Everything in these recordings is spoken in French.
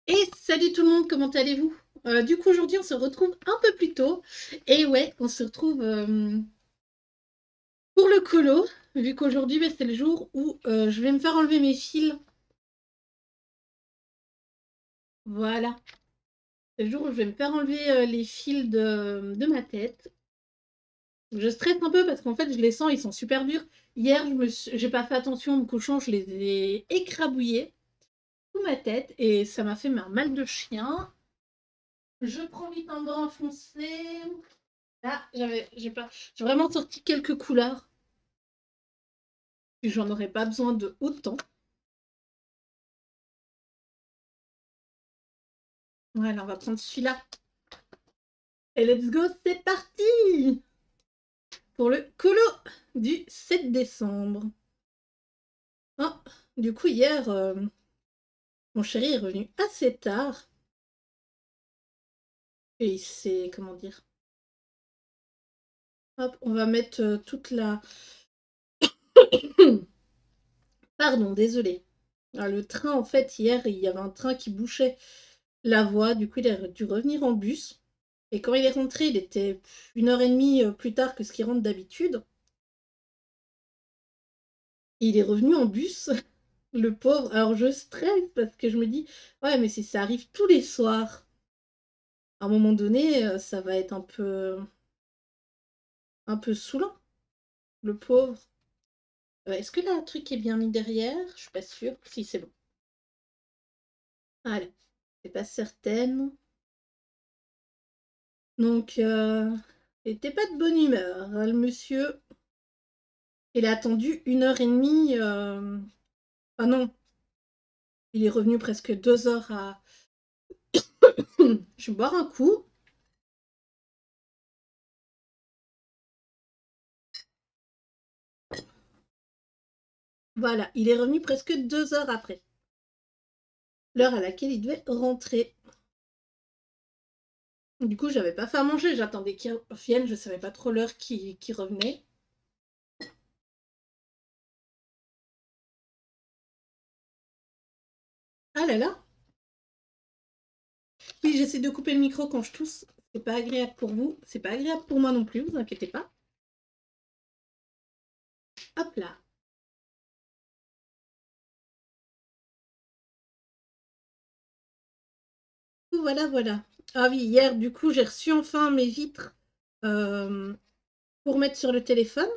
Et salut tout le monde, comment allez-vous? Du coup, aujourd'hui, on se retrouve un peu plus tôt. Et ouais, on se retrouve pour le colo, vu qu'aujourd'hui, c'est le jour où je vais me faire enlever mes fils. Voilà, c'est le jour où je vais me faire enlever les fils de ma tête. Je stresse un peu parce qu'en fait, je les sens, ils sont super durs. Hier, j'ai pas fait attention en me couchant, je les ai écrabouillés sous ma tête et ça m'a fait un mal de chien. Je prends vite un brin foncé. Là, j'ai vraiment sorti quelques couleurs. Puis j'en aurais pas besoin de autant. Voilà, on va prendre celui-là. Et let's go, c'est parti pour le colo du 7 décembre. Oh, du coup, hier, mon chéri est revenu assez tard. Et il s'est, comment dire, hop, on va mettre toute la... Pardon, désolé. Le train, en fait, hier, il y avait un train qui bouchait la voie. Du coup, il a dû revenir en bus. Et quand il est rentré, il était 1 heure et demie plus tard que ce qu'il rentre d'habitude. Il est revenu en bus, le pauvre. Alors je stresse parce que je me dis, ouais, mais si ça arrive tous les soirs, à un moment donné, ça va être un peu saoulant, le pauvre. Est-ce que là, un truc est bien mis derrière? Je suis pas sûre. Si, c'est bon. Allez, c'est pas certaine. Donc, il était pas de bonne humeur, hein, le monsieur. Il a attendu 1 heure et demie. Ah non, il est revenu presque 2 heures à. Je vais boire un coup. Voilà, il est revenu presque 2 heures après. L'heure à laquelle il devait rentrer. Du coup, j'avais pas fait à manger, j'attendais qu'il revienne, je savais pas trop l'heure qui revenait. Ah là là! Oui, j'essaie de couper le micro quand je tousse. C'est pas agréable pour vous, c'est pas agréable pour moi non plus, vous inquiétez pas. Hop là. Voilà, voilà. Ah oui, hier, du coup, j'ai reçu enfin mes vitres euh, pour mettre sur le téléphone.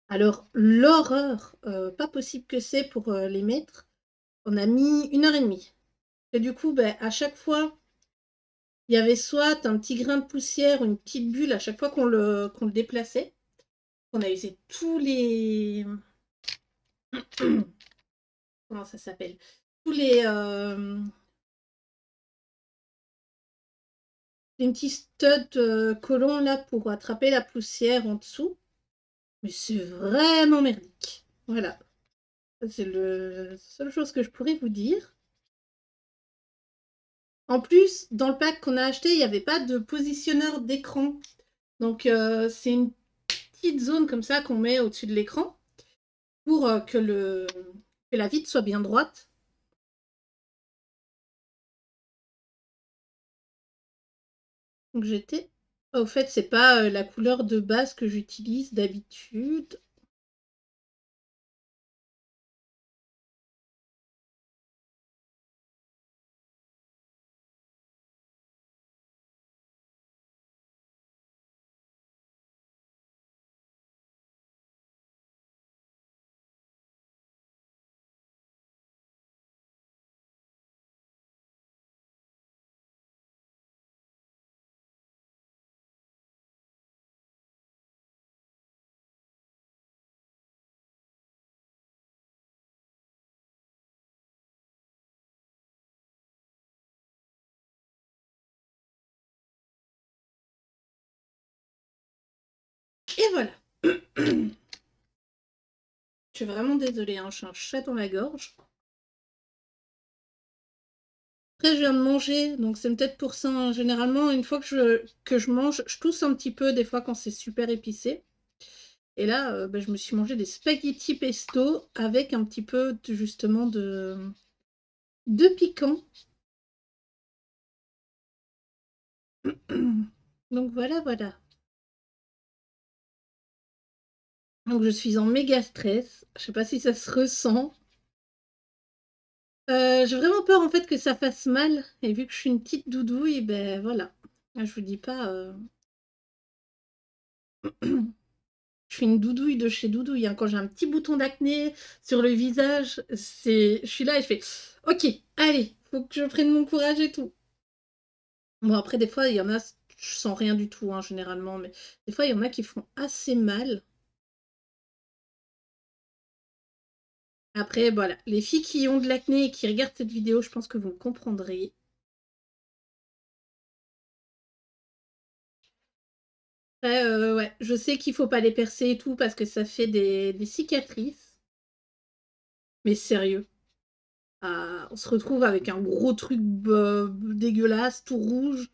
Alors, l'horreur, pas possible que c'est pour les mettre. On a mis 1 heure et demie. Et du coup, ben, à chaque fois, il y avait soit un petit grain de poussière ou une petite bulle à chaque fois qu'on le déplaçait. On a usé tous les... Comment ça s'appelle? Tous les... une petite stud collants là pour attraper la poussière en dessous. Mais c'est vraiment merdique. Voilà. C'est la seule chose que je pourrais vous dire. En plus, dans le pack qu'on a acheté, il n'y avait pas de positionneur d'écran. Donc, c'est une petite zone comme ça qu'on met au-dessus de l'écran pour que la vitre soit bien droite. Donc, j'étais... Au fait, c'est pas la couleur de base que j'utilise d'habitude. Et voilà. Je suis vraiment désolée, hein, j'ai un chat dans la gorge. Après, je viens de manger, donc c'est peut-être pour ça, hein. Généralement, une fois que je mange, je tousse un petit peu des fois quand c'est super épicé. Et là, ben, je me suis mangé des spaghettis pesto avec un petit peu justement 2 piquants. Donc voilà, voilà. Donc je suis en méga stress. Je sais pas si ça se ressent. J'ai vraiment peur en fait que ça fasse mal. Et vu que je suis une petite doudouille, ben voilà. Je vous dis pas. Je suis une doudouille de chez doudouille, hein. Quand j'ai un petit bouton d'acné sur le visage, je suis là et je fais OK, allez, faut que je prenne mon courage et tout. Bon, après, des fois, il y en a, je sens rien du tout, hein, généralement, mais des fois, il y en a qui font assez mal. Après, voilà, les filles qui ont de l'acné et qui regardent cette vidéo, je pense que vous me comprendrez. Après, ouais, je sais qu'il faut pas les percer et tout parce que ça fait des cicatrices. Mais sérieux, on se retrouve avec un gros truc dégueulasse, tout rouge,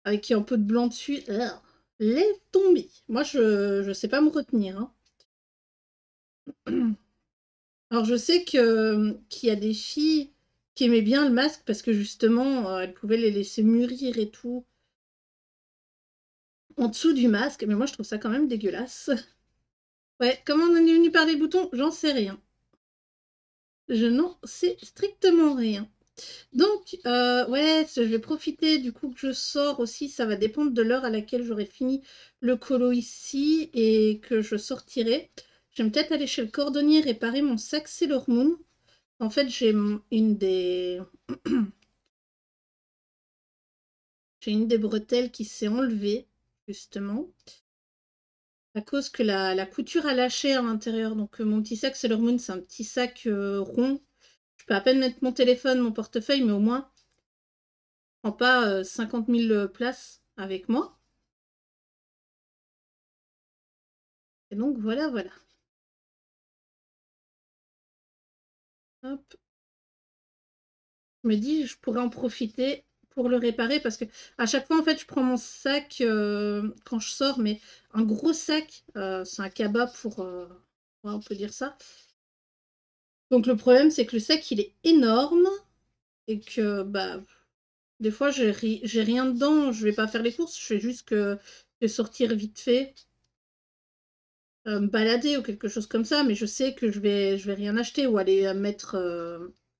avec un peu de blanc dessus. Laisse tomber. Moi, je sais pas me retenir, hein. Alors, je sais qu'il y a des filles qui aimaient bien le masque parce que justement, elles pouvaient les laisser mûrir et tout en dessous du masque, mais moi, je trouve ça quand même dégueulasse. Ouais, comment on en est venu par les boutons? J'en sais rien. Je n'en sais strictement rien. Donc, ouais, je vais profiter du coup que je sors aussi. Ça va dépendre de l'heure à laquelle j'aurai fini le colo ici et que je sortirai. Je vais peut-être aller chez le cordonnier réparer mon sac Sailor Moon. En fait, j'ai une des bretelles qui s'est enlevée, justement, à cause que la couture a lâché à l'intérieur. Donc, mon petit sac Sailor Moon, c'est un petit sac rond. Je peux à peine mettre mon téléphone, mon portefeuille, mais au moins, je prends pas 50 000 places avec moi. Et donc, voilà, voilà. Hop. Je me dis, je pourrais en profiter pour le réparer parce que à chaque fois, en fait, je prends mon sac quand je sors, mais un gros sac, c'est un cabas pour, ouais, on peut dire ça. Donc le problème, c'est que le sac, il est énorme et que bah des fois, j'ai rien dedans. Je vais pas faire les courses, je fais juste que sortir vite fait, me balader ou quelque chose comme ça. Mais je sais que je vais rien acheter ou aller mettre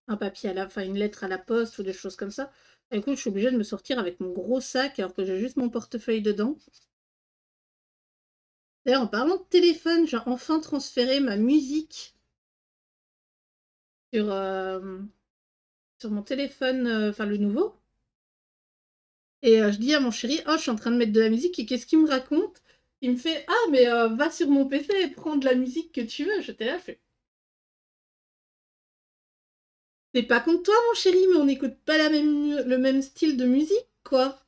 un papier enfin une lettre à la poste ou des choses comme ça. Et écoute, je suis obligée de me sortir avec mon gros sac alors que j'ai juste mon portefeuille dedans. D'ailleurs, en parlant de téléphone, j'ai enfin transféré ma musique sur, sur mon téléphone, enfin le nouveau. Et je dis à mon chéri: «Oh, je suis en train de mettre de la musique» et qu'est-ce qu'il me raconte? Il me fait: «Ah mais va sur mon PC et prends de la musique que tu veux». J'étais là, je fais: «C'est pas contre toi mon chéri, mais on n'écoute pas le même style de musique, quoi».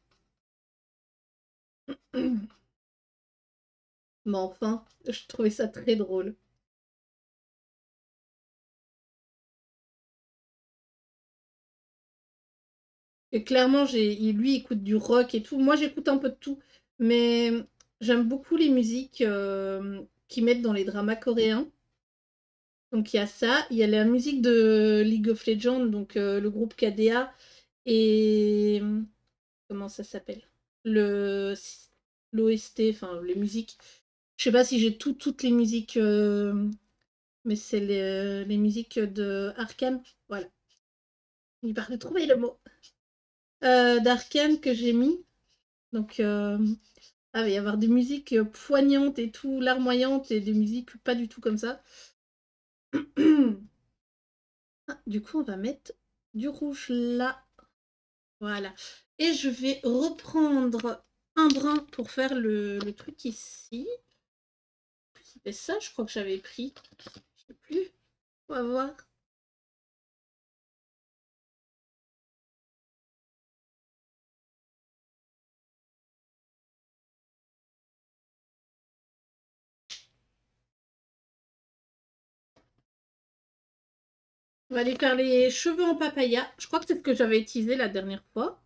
Mais enfin, je trouvais ça très drôle. Et clairement, lui, il écoute du rock et tout. Moi, j'écoute un peu de tout, mais j'aime beaucoup les musiques qu'ils mettent dans les dramas coréens. Donc il y a ça, il y a la musique de League of Legends, donc le groupe KDA et comment ça s'appelle? Le L'OST, enfin les musiques. Je sais pas si j'ai toutes les musiques, mais c'est les musiques de Arcane. Voilà. Il va trouver le mot. D'Arcane que j'ai mis. Donc il va y avoir des musiques poignantes et tout, larmoyantes et des musiques pas du tout comme ça. Ah, du coup, on va mettre du rouge là. Voilà. Et je vais reprendre un brin pour faire le truc ici. C'était ça, je crois que j'avais pris. Je sais plus. On va voir. On va aller faire les cheveux en papaya. Je crois que c'est ce que j'avais utilisé la dernière fois.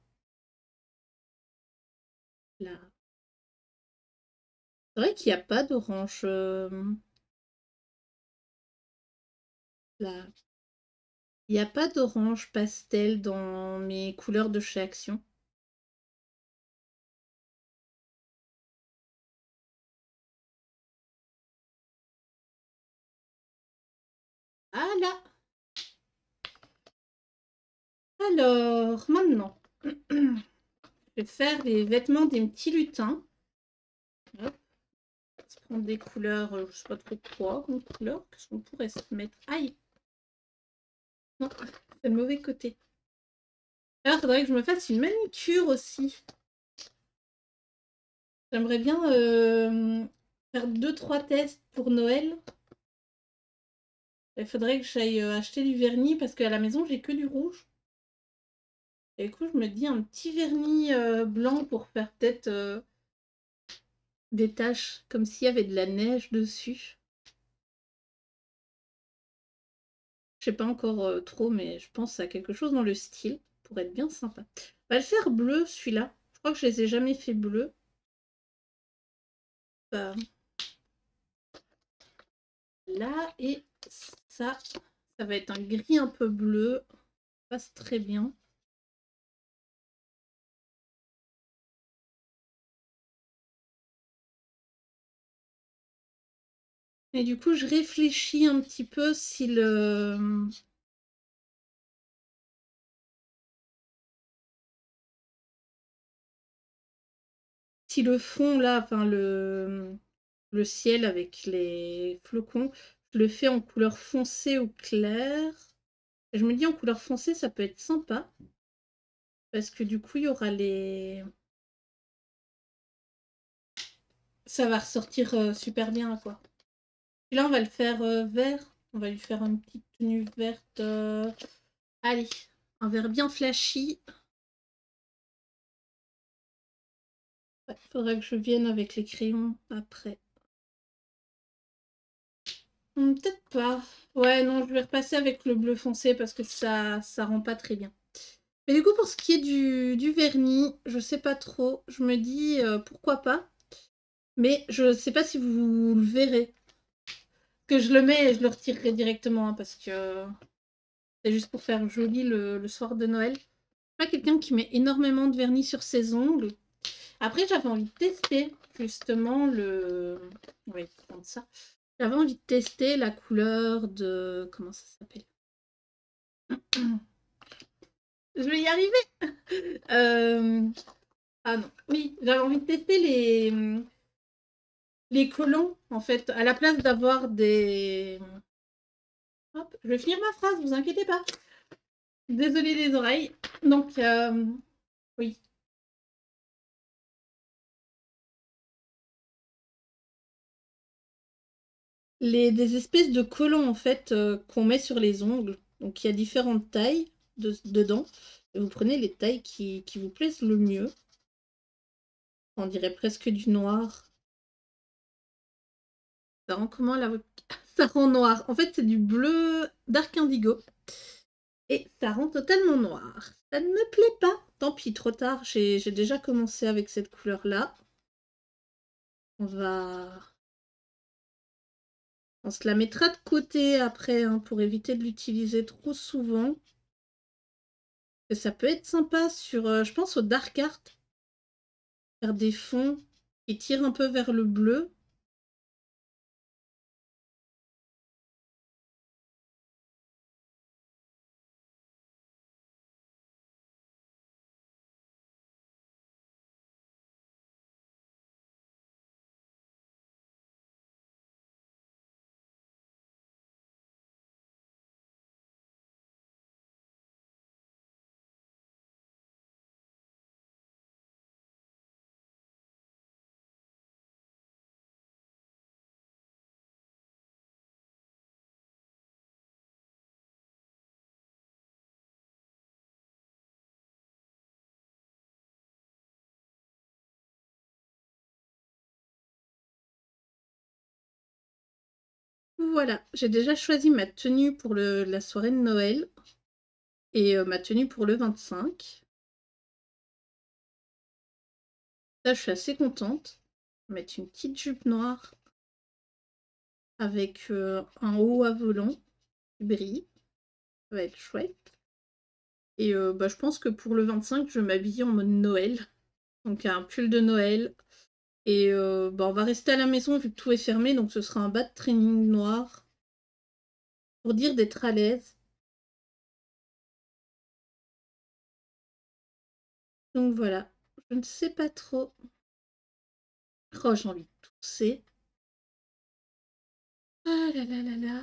Là. C'est vrai qu'il n'y a pas d'orange. Là. Il n'y a pas d'orange pastel dans mes couleurs de chez Action. Ah là! Alors, maintenant, je vais faire les vêtements des petits lutins. Hop. On va se prendre des couleurs, je sais pas trop quoi, comme couleur, qu'est-ce qu'on pourrait se mettre? Aïe! Non, c'est le mauvais côté. Alors, il faudrait que je me fasse une manicure aussi. J'aimerais bien faire 2-3 tests pour Noël. Il faudrait que j'aille acheter du vernis parce qu'à la maison, j'ai que du rouge. Et du coup, je me dis un petit vernis blanc pour faire peut-être des taches comme s'il y avait de la neige dessus. Je sais pas encore trop, mais je pense à quelque chose dans le style pour être bien sympa. On va le faire bleu, celui-là. Je crois que je les ai jamais fait bleu. Bah, là, et ça va être un gris un peu bleu. Ça passe très bien. Et du coup, je réfléchis un petit peu si le fond là, enfin le ciel avec les flocons, je le fais en couleur foncée ou claire. Et je me dis en couleur foncée, ça peut être sympa. Parce que du coup, il y aura les... Ça va ressortir super bien, quoi. Et là, on va le faire vert. On va lui faire une petite tenue verte. Allez, un vert bien flashy. Ouais, faudrait que je vienne avec les crayons après. Peut-être pas. Ouais, non, je vais repasser avec le bleu foncé parce que ça rend pas très bien. Mais du coup, pour ce qui est du vernis, je sais pas trop. Je me dis pourquoi pas. Mais je sais pas si vous le verrez. Que je le mets et je le retirerai directement hein, parce que c'est juste pour faire joli le soir de Noël. Je suis pas quelqu'un qui met énormément de vernis sur ses ongles. Après, j'avais envie de tester justement le. On va prendre ça. J'avais envie de tester la couleur de. Comment ça s'appelle? Je vais y arriver. Ah non. Oui, j'avais envie de tester les collants en fait. À la place d'avoir des. Hop, je vais finir ma phrase, vous inquiétez pas. Désolée des oreilles. Donc, oui. Des espèces de collants en fait qu'on met sur les ongles. Donc il y a différentes tailles dedans. Et vous prenez les tailles qui vous plaisent le mieux. On dirait presque du noir. Ça rend comment là? Ça rend noir. En fait, c'est du bleu dark indigo. Et ça rend totalement noir. Ça ne me plaît pas. Tant pis, trop tard. J'ai déjà commencé avec cette couleur-là. On va... On se la mettra de côté après hein, pour éviter de l'utiliser trop souvent. Et ça peut être sympa sur, je pense, au dark art. Faire des fonds qui tirent un peu vers le bleu. Voilà, j'ai déjà choisi ma tenue pour la soirée de Noël et ma tenue pour le 25. Là, je suis assez contente. Je vais mettre une petite jupe noire avec un haut à volant qui brille. Ça va être chouette. Et bah, je pense que pour le 25, je vais m'habiller en mode Noël. Donc un pull de Noël. Et bah, on va rester à la maison vu que tout est fermé. Donc ce sera un bas de training noir. Pour dire d'être à l'aise. Donc voilà. Je ne sais pas trop. Oh, j'ai envie de tousser. Ah là là là là.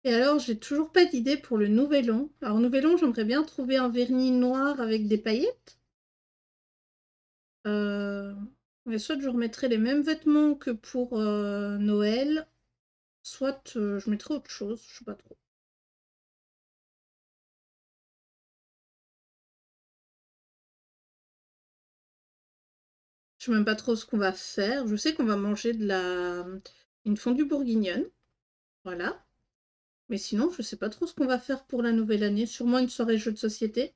Et alors, j'ai toujours pas d'idée pour le nouvel an. Alors, nouvel an, j'aimerais bien trouver un vernis noir avec des paillettes. Mais soit je remettrai les mêmes vêtements que pour Noël, soit je mettrai autre chose, je sais pas trop. Je sais même pas trop ce qu'on va faire. Je sais qu'on va manger une fondue bourguignonne, voilà. Mais sinon, je sais pas trop ce qu'on va faire pour la nouvelle année. Sûrement une soirée jeux de société.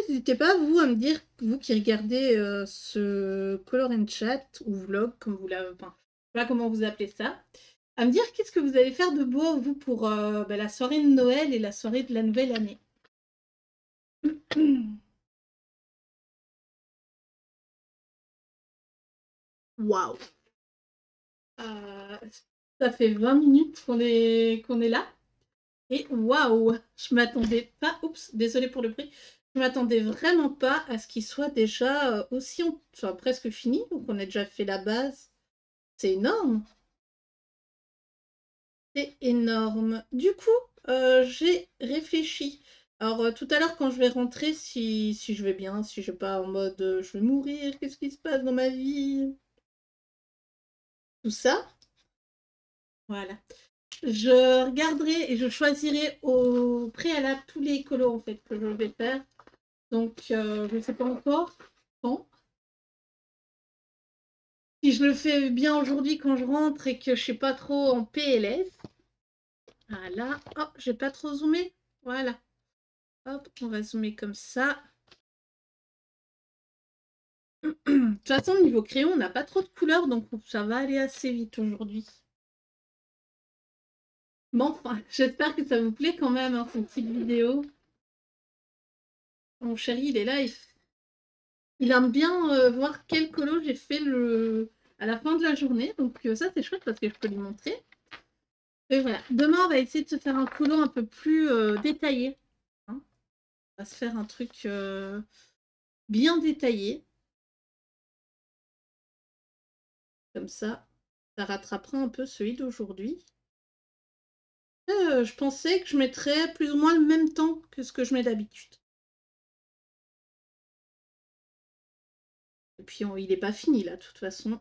N'hésitez pas, vous, à me dire, vous qui regardez ce Color and Chat ou vlog, comme vous l'avez, enfin, je sais pas comment vous appelez ça, à me dire qu'est-ce que vous allez faire de beau, vous, pour bah, la soirée de Noël et la soirée de la nouvelle année. Waouh! Ça fait 20 minutes qu'on est là. Et waouh! Je m'attendais pas. Oups, désolée pour le prix. Je m'attendais vraiment pas à ce qu'il soit déjà enfin, presque fini. Donc on a déjà fait la base. C'est énorme. C'est énorme. Du coup, j'ai réfléchi. Alors, tout à l'heure, quand je vais rentrer, si je vais bien, si je vais pas en mode je vais mourir, qu'est-ce qui se passe dans ma vie? Tout ça. Voilà. Je regarderai et je choisirai au préalable tous les colos en fait que je vais faire. Donc, je ne sais pas encore quand. Si je le fais bien aujourd'hui quand je rentre et que je ne suis pas trop en PLS. Voilà. Oh, j'ai pas trop zoomé. Voilà. Hop, on va zoomer comme ça. De toute façon, niveau crayon, on n'a pas trop de couleurs, donc ça va aller assez vite aujourd'hui. Bon, enfin, j'espère que ça vous plaît quand même, hein, cette petite vidéo. Mon chéri, il est là, il aime bien voir quel colo j'ai fait à la fin de la journée. Donc ça, c'est chouette parce que je peux lui montrer. Et voilà. Demain, on va essayer de se faire un colo un peu plus détaillé, hein. On va se faire un truc bien détaillé. Comme ça rattrapera un peu celui d'aujourd'hui. Je pensais que je mettrais plus ou moins le même temps que ce que je mets d'habitude. Et puis, il n'est pas fini là, de toute façon.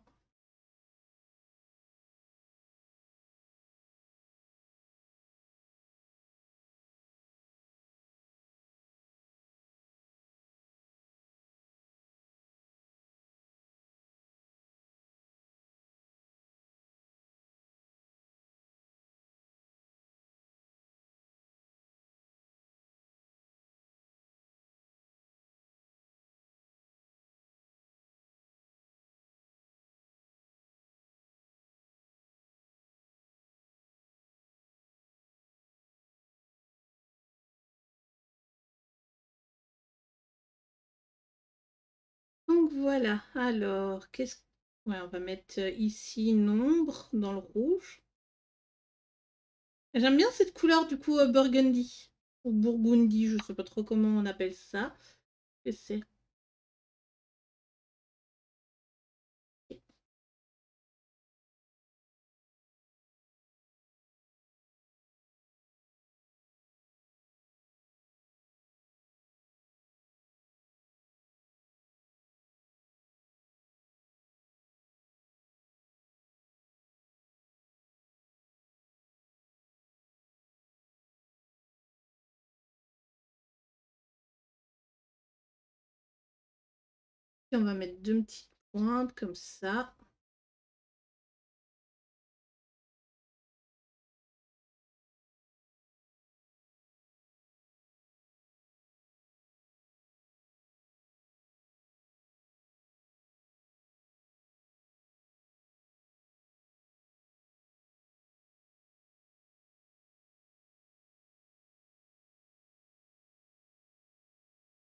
Donc voilà, alors, Ouais, on va mettre ici nombre dans le rouge. J'aime bien cette couleur du coup burgundy ou burgundy, je sais pas trop comment on appelle ça. Et c'est Puis on va mettre 2 petites pointes comme ça.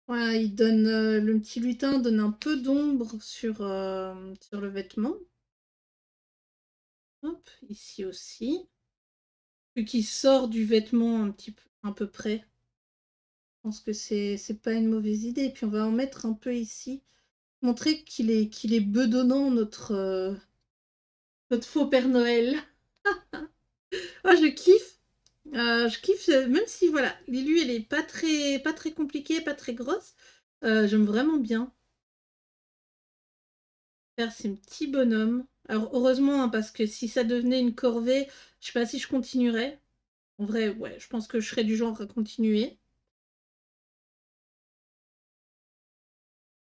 Voilà, il donne, le petit lutin donne un peu d'ombre sur le vêtement. Hop, ici aussi. Vu qu'il sort du vêtement un peu près, je pense que c'est pas une mauvaise idée. Et puis on va en mettre un peu ici. Montrer qu'il est bedonnant notre faux Père Noël. Oh, je kiffe, même si voilà, Lilu elle est pas très compliquée, pas très grosse. J'aime vraiment bien faire ces petits bonhommes. Alors heureusement, hein, parce que si ça devenait une corvée, je sais pas si je continuerais. En vrai, ouais, je pense que je serais du genre à continuer.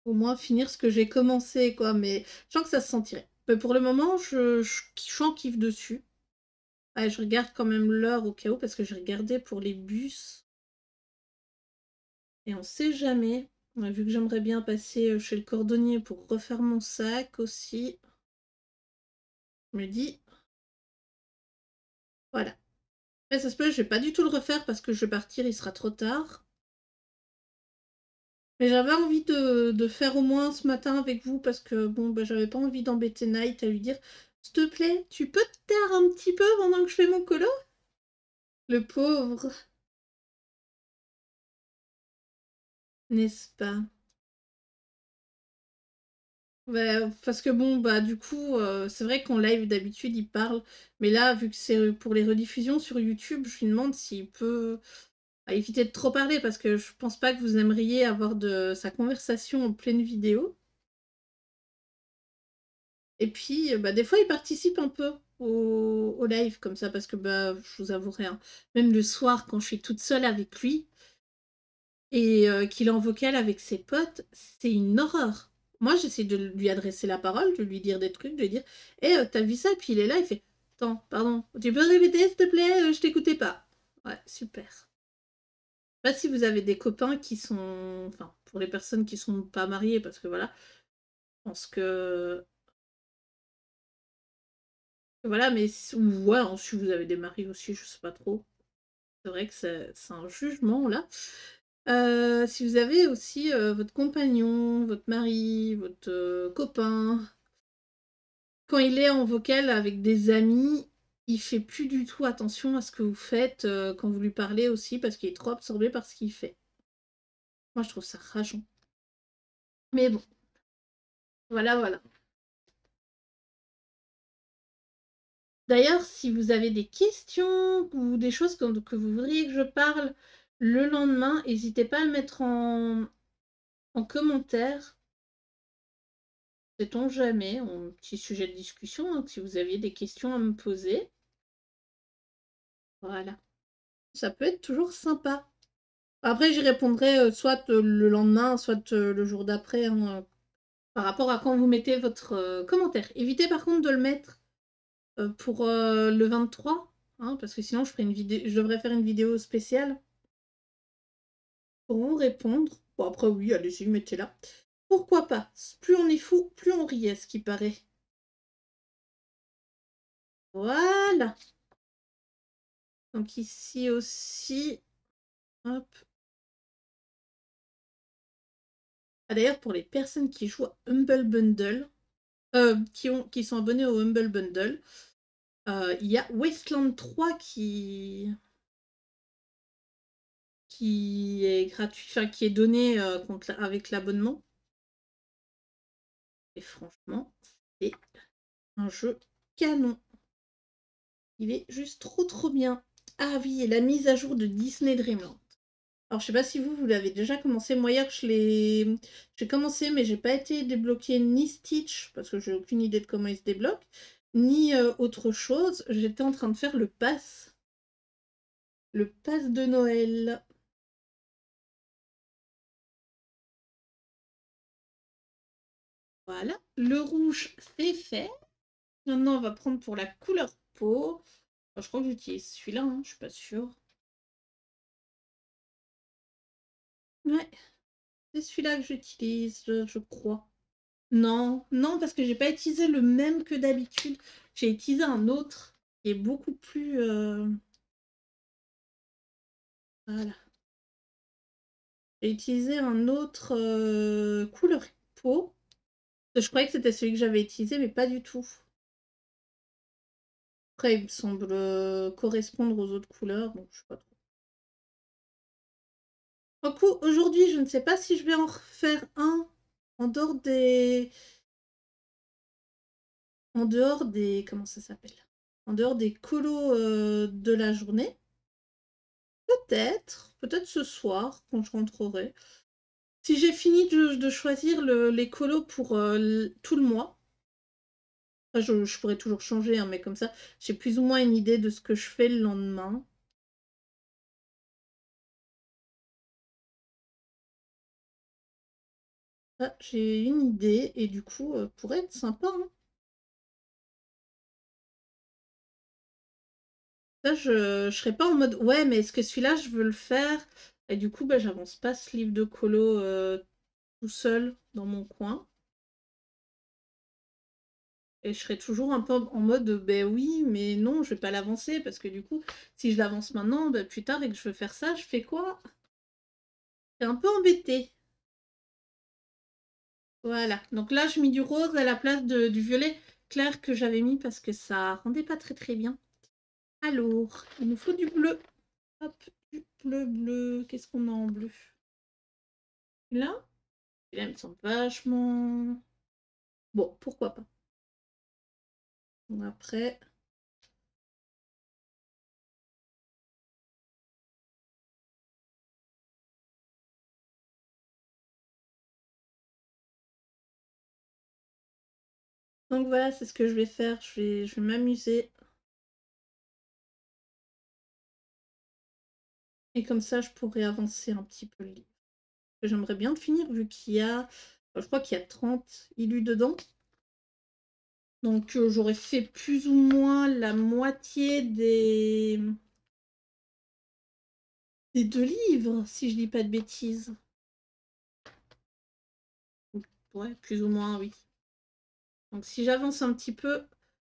Au moins finir ce que j'ai commencé, quoi. Mais je sens que ça se sentirait. Mais pour le moment, je suis en kiff dessus. Ah, je regarde quand même l'heure au cas où, parce que j'ai regardé pour les bus. Et on sait jamais. Vu que j'aimerais bien passer chez le cordonnier pour refaire mon sac aussi. Je me dis, voilà. Mais ça se peut, je vais pas du tout le refaire parce que je vais partir, il sera trop tard. Mais j'avais envie de faire au moins ce matin avec vous parce que bon, bah, j'avais pas envie d'embêter Night à lui dire s'il te plaît, tu peux te taire un petit peu pendant que je fais mon colo? Le pauvre, n'est-ce pas? Bah, parce que bon, bah du coup, c'est vrai qu'en live d'habitude il parle, mais là, vu que c'est pour les rediffusions sur YouTube, je lui demande s'il peut éviter de trop parler parce que je pense pas que vous aimeriez avoir de sa conversation en pleine vidéo. Et puis, bah, des fois, il participe un peu au live comme ça, parce que bah, je vous avouerai, hein, même le soir, quand je suis toute seule avec lui et qu'il est en vocal avec ses potes, c'est une horreur. Moi, j'essaie de lui adresser la parole, de lui dire des trucs, de lui dire «Eh, t'as vu ça?» Et puis il est là, il fait «Attends, pardon, tu peux répéter, s'il te plaît? Je t'écoutais pas». Ouais, super. Je sais pas si vous avez des copains qui sont... Enfin, pour les personnes qui sont pas mariées, parce que voilà, je pense que voilà, mais ou ouais, hein, si vous avez des maris aussi, je sais pas trop. C'est vrai que c'est un jugement là. Si vous avez aussi votre compagnon, votre mari, votre copain, quand il est en vocal avec des amis, il fait plus du tout attention à ce que vous faites quand vous lui parlez aussi parce qu'il est trop absorbé par ce qu'il fait. Moi, je trouve ça rageant. Mais bon, voilà, voilà. D'ailleurs, si vous avez des questions ou des choses que vous voudriez que je parle le lendemain, n'hésitez pas à le mettre en commentaire. Sait-on jamais, un petit sujet de discussion, hein, si vous aviez des questions à me poser. Voilà. Ça peut être toujours sympa. Après, j'y répondrai soit le lendemain, soit le jour d'après, hein, par rapport à quand vous mettez votre commentaire. Évitez par contre de le mettre pour le 23, hein, parce que sinon je ferai une vidéo, je devrais faire une vidéo spéciale pour vous répondre. Bon, après, oui, allez-y, mettez-la. Pourquoi pas? Plus on est fou, plus on rit, à ce qui paraît. Voilà. Donc ici aussi, hop. Ah, d'ailleurs, pour les personnes qui jouent à Humble Bundle, qui sont abonnés au Humble Bundle, il y a Wasteland 3 qui est gratuit, enfin qui est donné avec l'abonnement. Et franchement, c'est un jeu canon. Il est juste trop bien. Ah oui, et la mise à jour de Disney Dreamland. Alors, je sais pas si vous l'avez déjà commencé. Moi, hier, j'ai commencé, mais j'ai pas été débloqué ni Stitch, parce que j'ai aucune idée de comment il se débloque, ni autre chose. J'étais en train de faire le pass. Le pass de Noël. Voilà, le rouge, c'est fait. Maintenant, on va prendre pour la couleur peau. Enfin, je crois que j'utilise celui-là, hein, je suis pas sûre. Ouais, c'est celui-là que j'utilise, je crois. Non, non, parce que j'ai pas utilisé le même que d'habitude. J'ai utilisé un autre qui est beaucoup plus... Voilà. J'ai utilisé un autre couleur peau. Je croyais que c'était celui que j'avais utilisé, mais pas du tout. Après, il me semble correspondre aux autres couleurs, donc je sais pas trop. Du coup, aujourd'hui, je ne sais pas si je vais en refaire un en dehors des... En dehors des... Comment ça s'appelle? En dehors des colos de la journée. Peut-être ce soir, quand je rentrerai. Si j'ai fini de choisir les colos pour tout le mois, enfin, je pourrais toujours changer, hein, mais comme ça, j'ai plus ou moins une idée de ce que je fais le lendemain. Ah, j'ai une idée, et du coup, pourrait être sympa, hein. Là, je serais pas en mode ouais, mais est-ce que celui-là, je veux le faire? Et du coup, bah, j'avance pas ce livre de colo tout seul dans mon coin. Et je serais toujours un peu en mode ben oui, mais non, je vais pas l'avancer parce que du coup, si je l'avance maintenant, ben, plus tard et que je veux faire ça, je fais quoi? C'est un peu embêté. Voilà. Donc là, je mets du rose à la place du violet clair que j'avais mis parce que ça rendait pas très très bien. Alors, il nous faut du bleu. Hop, du bleu, bleu. Qu'est-ce qu'on a en bleu? Là? Et là, il me semble vachement... Bon, pourquoi pas. Bon, après... Donc voilà, c'est ce que je vais faire. Je vais m'amuser. Et comme ça, je pourrais avancer un petit peu le livre. J'aimerais bien le finir vu qu'il y a... Je crois qu'il y a 30 illus dedans. Donc j'aurais fait plus ou moins la moitié des 2 livres, si je dis pas de bêtises. Ouais, plus ou moins, oui. Donc si j'avance un petit peu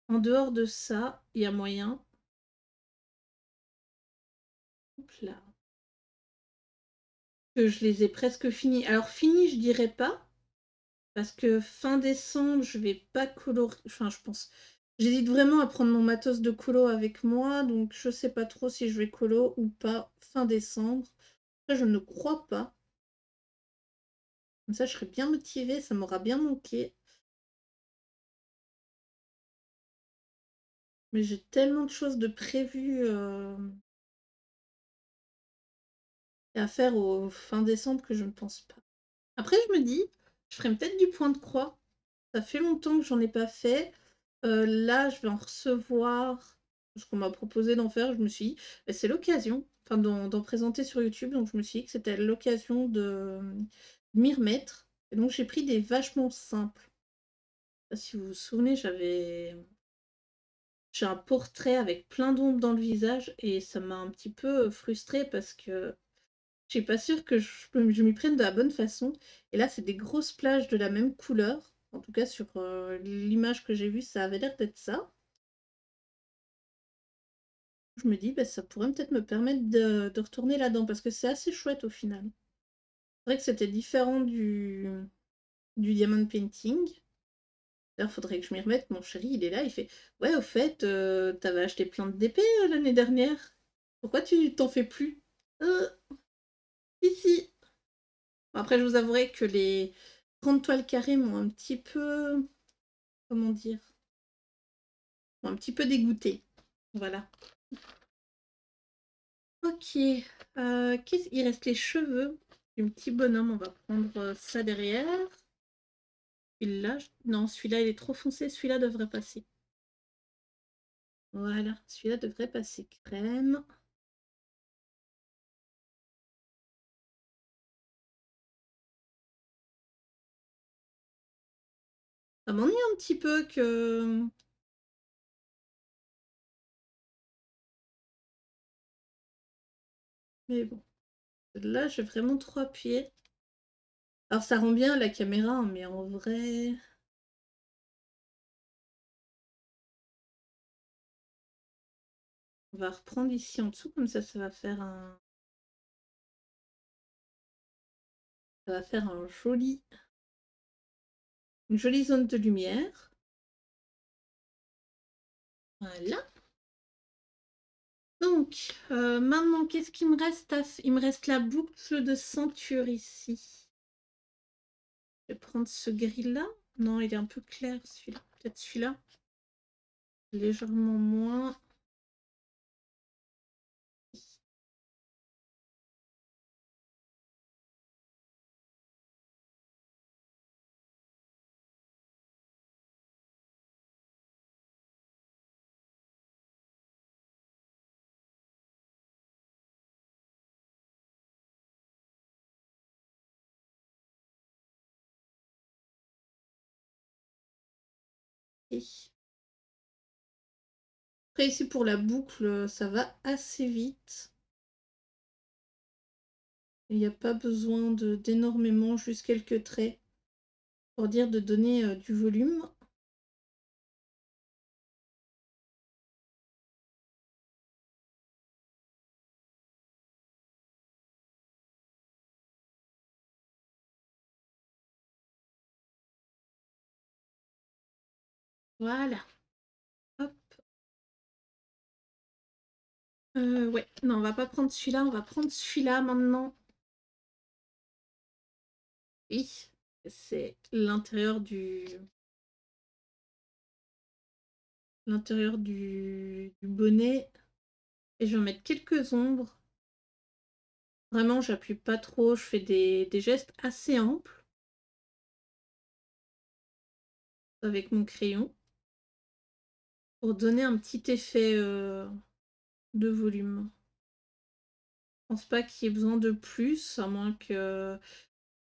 en dehors de ça, il y a moyen. Hop là. Que je les ai presque finis. Alors finis, je dirais pas. Parce que fin décembre, je vais pas colorer. Enfin, je pense. J'hésite vraiment à prendre mon matos de colo avec moi. Donc je sais pas trop si je vais colo ou pas fin décembre. Ça, je ne crois pas. Comme ça, je serais bien motivée. Ça m'aura bien manqué. Mais j'ai tellement de choses de prévues à faire au fin décembre que je ne pense pas. Après, je me dis, je ferais peut-être du point de croix. Ça fait longtemps que j'en ai pas fait. Là, je vais en recevoir ce qu'on m'a proposé d'en faire. Je me suis dit, bah, c'est l'occasion, enfin d'en présenter sur YouTube. Donc je me suis dit que c'était l'occasion de m'y remettre. Et donc j'ai pris des vachement simples. Si vous vous souvenez, j'ai un portrait avec plein d'ombres dans le visage et ça m'a un petit peu frustrée parce que je suis pas sûre que je m'y prenne de la bonne façon. Et là, c'est des grosses plages de la même couleur. En tout cas, sur l'image que j'ai vue, ça avait l'air d'être ça. Je me dis, bah, ça pourrait peut-être me permettre de retourner là-dedans parce que c'est assez chouette au final. C'est vrai que c'était différent du diamond painting. D'ailleurs, faudrait que je m'y remette. Mon chéri, il est là, il fait ouais, au fait, t'avais acheté plein de DP l'année dernière. Pourquoi tu t'en fais plus? Ici. Après, je vous avouerai que les 30 toiles carrées m'ont un petit peu. Comment dire? M'ont un petit peu dégoûté. Voilà. Ok. Il reste les cheveux du petit bonhomme. On va prendre ça derrière. Celui-là, non, celui-là, il est trop foncé. Celui-là devrait passer. Voilà, celui-là devrait passer crème. Ça m'ennuie un petit peu que mais bon, là, j'ai vraiment trop appuyé. Alors ça rend bien la caméra, hein, mais en vrai on va reprendre ici en dessous, comme ça va faire une jolie zone de lumière. Voilà. Donc, maintenant, qu'est-ce qu'il me reste à Il me reste la boucle de ceinture ici. Je vais prendre ce gris-là. Non, il est un peu clair, celui-là. Peut-être celui-là. Légèrement moins. Et après, ici, pour la boucle, ça va assez vite. Il n'y a pas besoin d'énormément, juste quelques traits pour dire de donner du volume. Voilà. Hop. Ouais, non, on va pas prendre celui-là, on va prendre celui-là maintenant. Oui, c'est l'intérieur du bonnet. Et je vais mettre quelques ombres. Vraiment, j'appuie pas trop, je fais des gestes assez amples avec mon crayon pour donner un petit effet de volume. Je pense pas qu'il y ait besoin de plus, à moins que...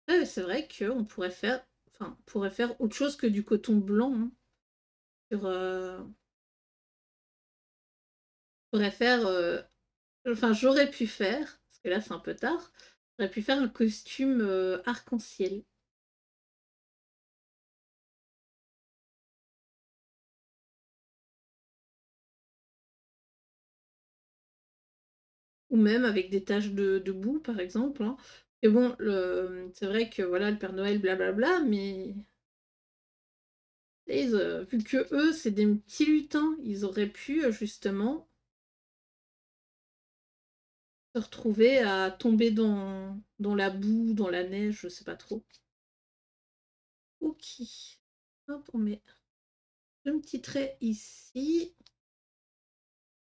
Ouais, c'est vrai qu'on pourrait faire... Enfin, on pourrait faire autre chose que du coton blanc. Hein. Pourrait faire... Enfin, j'aurais pu faire, parce que là c'est un peu tard, j'aurais pu faire un costume arc-en-ciel. Ou même avec des taches de boue, par exemple. Hein. Et bon, c'est vrai que voilà, le Père Noël, blablabla, mais vu que eux, c'est des petits lutins, ils auraient pu justement se retrouver à tomber dans la boue, dans la neige, je sais pas trop. Ok. Hop, on met un petit trait ici.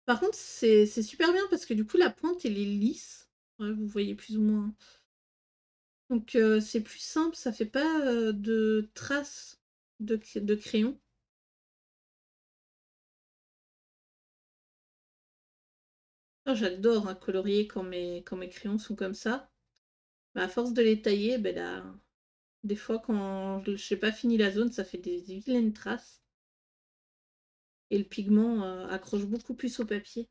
Par contre, c'est super bien parce que du coup, la pointe, elle est lisse. Ouais, vous voyez plus ou moins. Donc, c'est plus simple, ça fait pas de traces de crayon. Ah, j'adore hein, colorier quand mes crayons sont comme ça. Mais à force de les tailler, ben là, des fois, quand je n'ai pas fini la zone, ça fait des vilaines traces. Et le pigment accroche beaucoup plus au papier.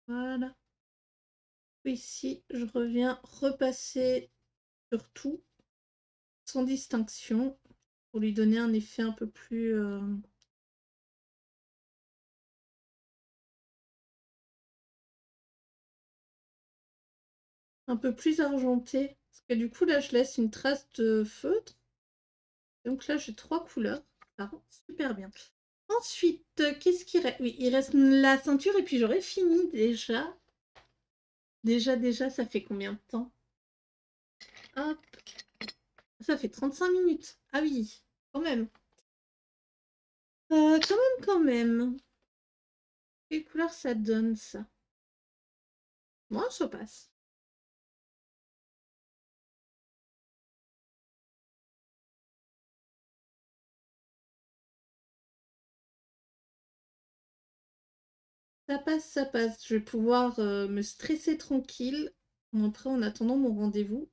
Voilà. Ici, je reviens repasser sur tout, sans distinction, pour lui donner un effet un peu plus argenté. Parce que du coup, là, je laisse une trace de feutre. Donc là, j'ai 3 couleurs. Ça rend super bien. Ensuite, qu'est-ce qui reste? Oui, il reste la ceinture et puis j'aurais fini déjà. Déjà, ça fait combien de temps? Hop, ça fait 35 minutes. Ah oui, quand même. Quand même. Quelle couleur ça donne, ça? Moi, ça passe. Ça passe, ça passe. Je vais pouvoir me stresser tranquille en attendant mon rendez-vous.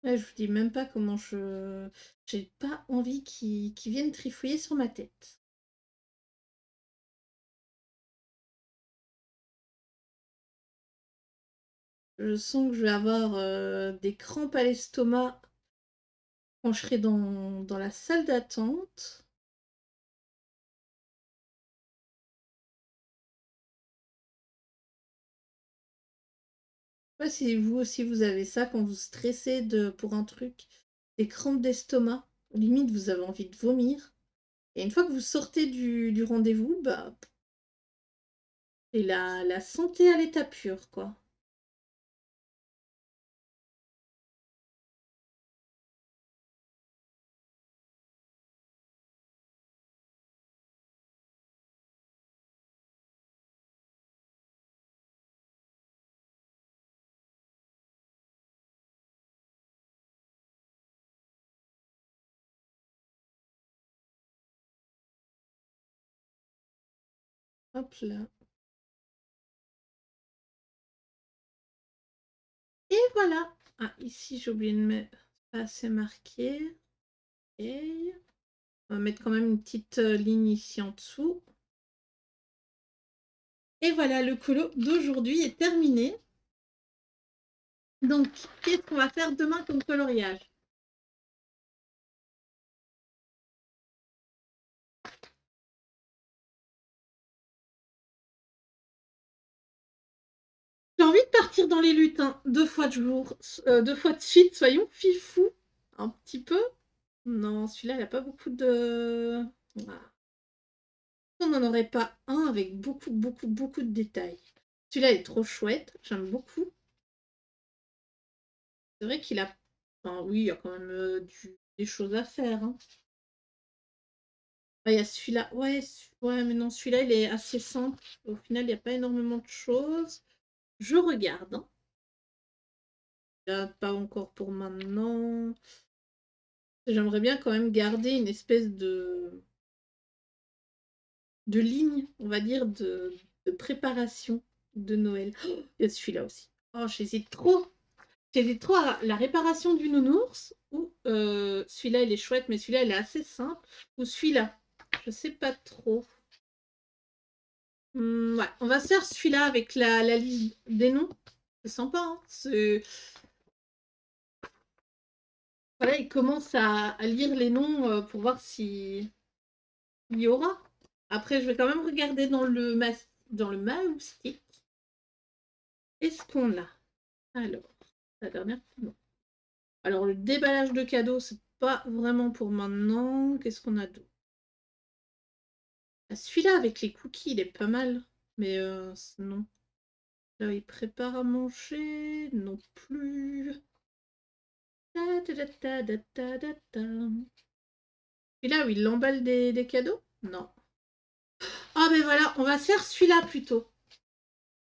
Ouais, je vous dis même pas comment je... J'ai pas envie qu'ils viennent trifouiller sur ma tête. Je sens que je vais avoir des crampes à l'estomac quand je serai dans la salle d'attente. Je sais pas si vous aussi vous avez ça quand vous stressez pour un truc, des crampes d'estomac, limite vous avez envie de vomir. Et une fois que vous sortez du rendez-vous, bah, c'est la santé à l'état pur, quoi. Hop là. Et voilà. Ah, ici, j'ai oublié de mettre. Pas assez marqué. Et on va mettre quand même une petite ligne ici en dessous. Et voilà, le colo d'aujourd'hui est terminé. Donc, qu'est-ce qu'on va faire demain comme coloriage? J'ai envie de partir dans les lutins 2 fois de suite, soyons fifous. Un petit peu. Non, celui-là, il n'a pas beaucoup de... Ah. On n'en aurait pas un avec beaucoup, beaucoup, beaucoup de détails. Celui-là est trop chouette, j'aime beaucoup. C'est vrai qu'il a... Enfin, oui, il y a quand même des choses à faire. Hein. Ah, il y a celui-là. Ouais, ouais, mais non, celui-là, il est assez simple. Au final, il n'y a pas énormément de choses. Je regarde. Hein. Pas encore pour maintenant. J'aimerais bien quand même garder une espèce de ligne, on va dire, de préparation de Noël. Oh, il y a celui-là aussi. Oh, j'hésite trop. J'hésite trop à la réparation du nounours, ou celui-là, il est chouette, mais celui-là, il est assez simple, ou celui-là. Je sais pas trop. Ouais, on va se faire celui-là avec la liste des noms. C'est sympa, hein. Voilà, il commence à lire les noms pour voir s'il y aura. Après, je vais quand même regarder dans le moustique. Est-ce qu'on a? Alors, la dernière. Non. Alors, le déballage de cadeaux, c'est pas vraiment pour maintenant. Qu'est-ce qu'on a d'autre? Ah, celui-là avec les cookies, il est pas mal. Mais non. Là, il prépare à manger. Non plus. Et là où il emballe des cadeaux? Non. Ah ben voilà, on va se faire celui-là plutôt.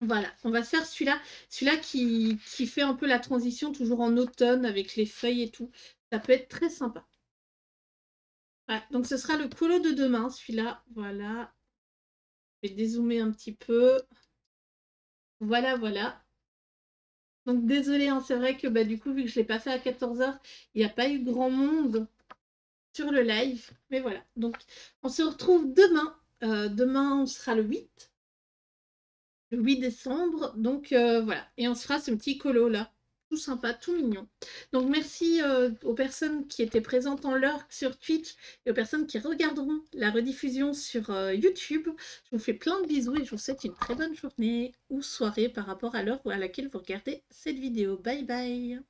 Voilà, on va se faire celui-là. Celui-là qui fait un peu la transition toujours en automne avec les feuilles et tout. Ça peut être très sympa. Ouais, donc ce sera le colo de demain, celui-là. Voilà. Je vais dézoomer un petit peu. Voilà, voilà. Donc désolé, hein, c'est vrai que bah, du coup, vu que je ne l'ai pas fait à 14 h, il n'y a pas eu grand monde sur le live. Mais voilà. Donc on se retrouve demain. Demain, on sera le 8 décembre. Donc voilà. Et on se fera ce petit colo là. Tout sympa, tout mignon. Donc merci aux personnes qui étaient présentes en lurk sur Twitch et aux personnes qui regarderont la rediffusion sur YouTube. Je vous fais plein de bisous et je vous souhaite une très bonne journée ou soirée par rapport à l'heure à laquelle vous regardez cette vidéo. Bye bye.